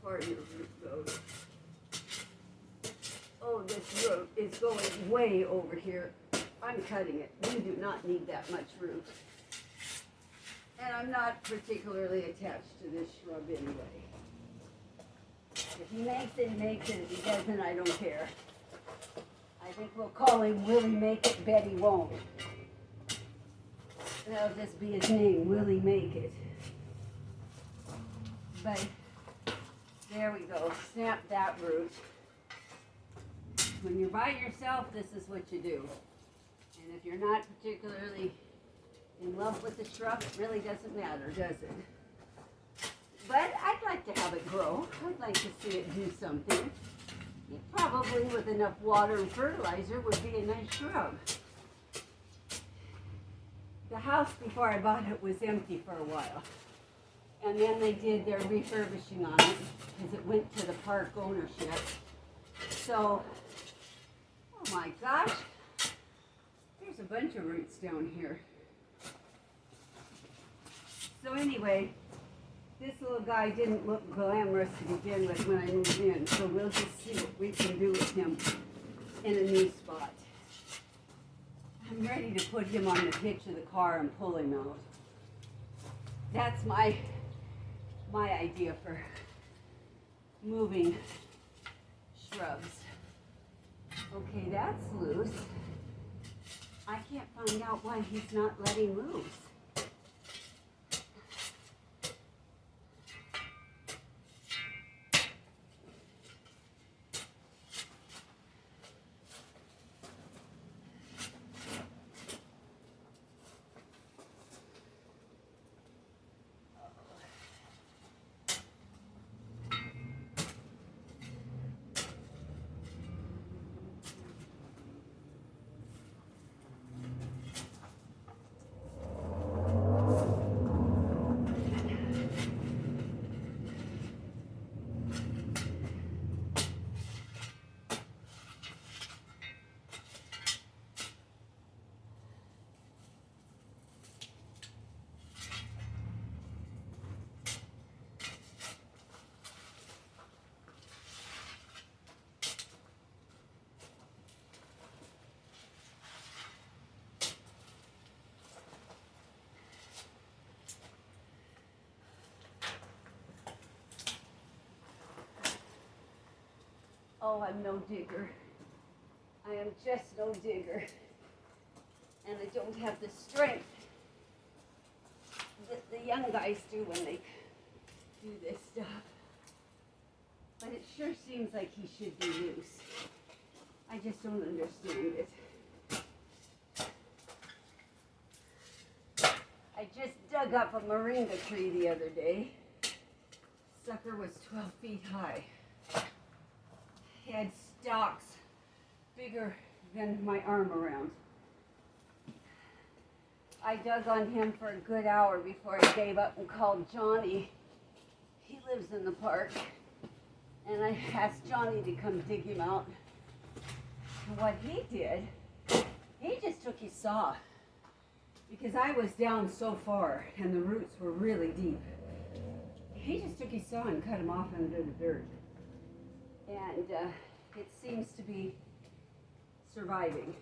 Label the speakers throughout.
Speaker 1: far your root goes. Oh, this root is going way over here. I'm cutting it. You do not need that much root. And I'm not particularly attached to this shrub anyway. If he makes it, he makes it. If he doesn't, I don't care. I think we'll call him Willie Make It, Betty Won't. That'll just be his name, Willie Make It. But there we go. Snap that root. When you're by yourself, this is what you do. And if you're not particularly in love with the shrub, it really doesn't matter, does it? But I'd like to have it grow. I'd like to see it do something. It probably, with enough water and fertilizer, would be a nice shrub. The house before I bought it was empty for a while. And then they did their refurbishing on it because it went to the park ownership. So, oh my gosh, there's a bunch of roots down here. So anyway, this little guy didn't look glamorous to begin with when I moved in, so we'll just see what we can do with him in a new spot. I'm ready to put him on the hitch of the car and pull him out. That's my idea for moving shrubs. Okay, that's loose. I can't find out why he's not letting loose. Oh, I'm no digger. I am just no digger. And I don't have the strength that the young guys do when they do this stuff. But it sure seems like he should be loose. I just don't understand it. I just dug up a moringa tree the other day. Sucker was 12 feet high. Had stalks bigger than my arm around. I dug on him for a good hour before I gave up and called Johnny. He lives in the park. And I asked Johnny to come dig him out. And what he did, he just took his saw. Because I was down so far and the roots were really deep. He just took his saw and cut him off under the dirt. And it seems to be surviving.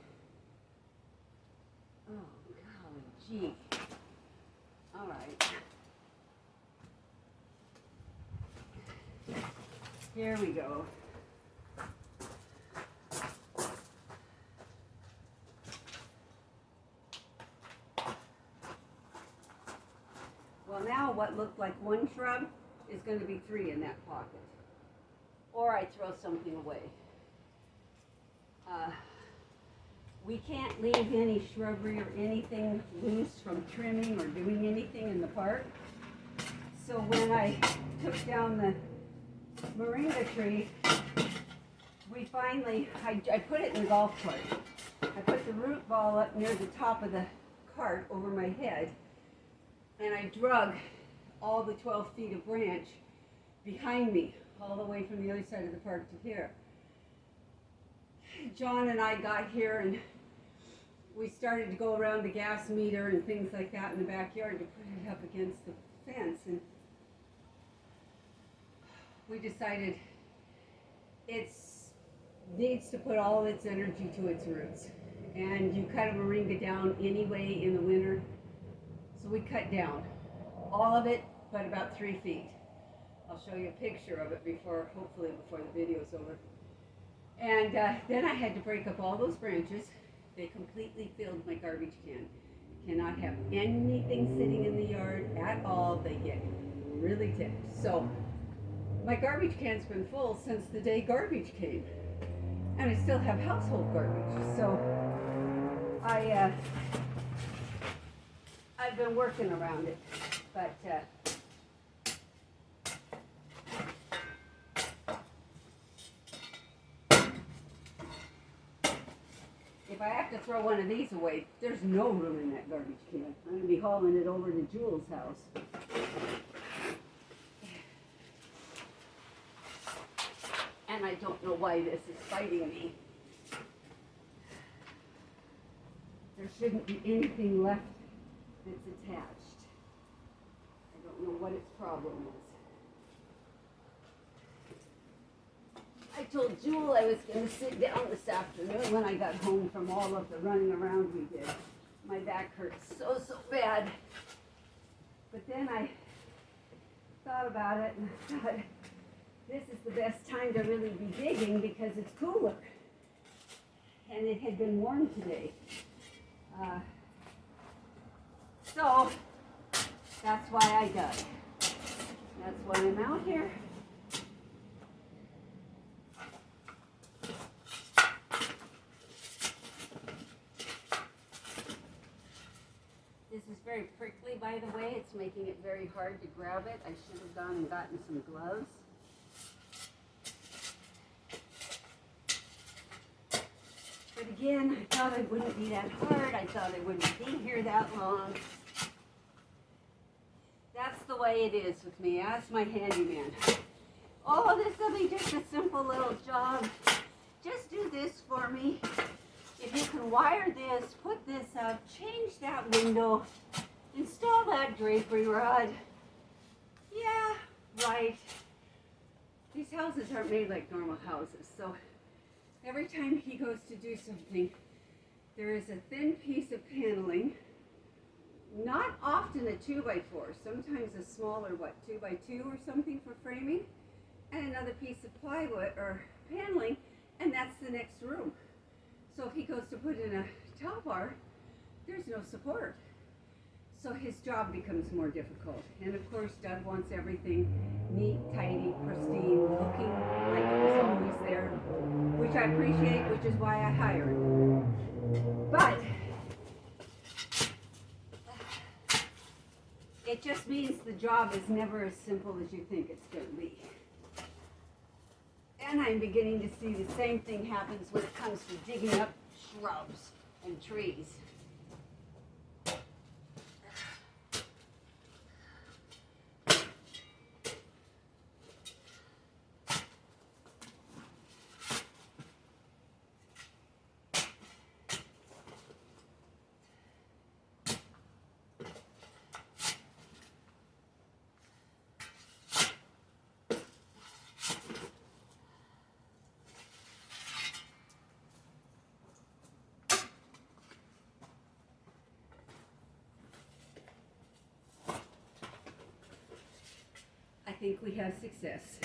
Speaker 1: Oh, golly gee. All right. Here we go. Well, now what looked like one shrub is going to be 3 in that pocket. Or I throw something away. We can't leave any shrubbery or anything loose from trimming or doing anything in the park. So when I took down the moringa tree, we finally, I put it in the golf cart. I put the root ball up near the top of the cart over my head, and I drug all the 12 feet of branch behind me, all the way from the other side of the park to here. John and I got here and we started to go around the gas meter and things like that in the backyard to put it up against the fence. And we decided it needs to put all its energy to its roots. And you cut a moringa down anyway in the winter. So we cut down all of it, but about 3 feet. I'll show you a picture of it hopefully before the video's over. And then I had to break up all those branches. They completely filled my garbage can. Cannot have anything sitting in the yard at all. They get really ticked. So my garbage can's been full since the day garbage came. And I still have household garbage. So I've been working around it. But if I have to throw one of these away, there's no room in that garbage can. I'm going to be hauling it over to Jewel's house. And I don't know why this is fighting me. There shouldn't be anything left that's attached. I don't know what its problem is. I told Jewel I was going to sit down this afternoon when I got home from all of the running around we did. My back hurts so bad. But then I thought about it and I thought, this is the best time to really be digging because it's cooler. And it had been warm today. So that's why I dug. That's why I'm out here. This is very prickly, by the way. It's making it very hard to grab it. I should have gone and gotten some gloves. But again, I thought it wouldn't be that hard. I thought I wouldn't be here that long. That's the way it is with me. Ask my handyman. Oh, this will be just a simple little job. Just do this for me. If you can wire this, put this up, change that window, install that drapery rod. Yeah, right. These houses aren't made like normal houses, so every time he goes to do something, there is a thin piece of paneling, not often a 2x4, sometimes a smaller, 2x2 or something for framing, and another piece of plywood or paneling, and that's the next room. So if he goes to put in a towel bar, there's no support. So his job becomes more difficult. And of course, Doug wants everything neat, tidy, pristine, looking like it was always there, which I appreciate, which is why I hire him. But it just means the job is never as simple as you think it's going to be. And I'm beginning to see the same thing happens when it comes to digging up shrubs and trees. I think we have success.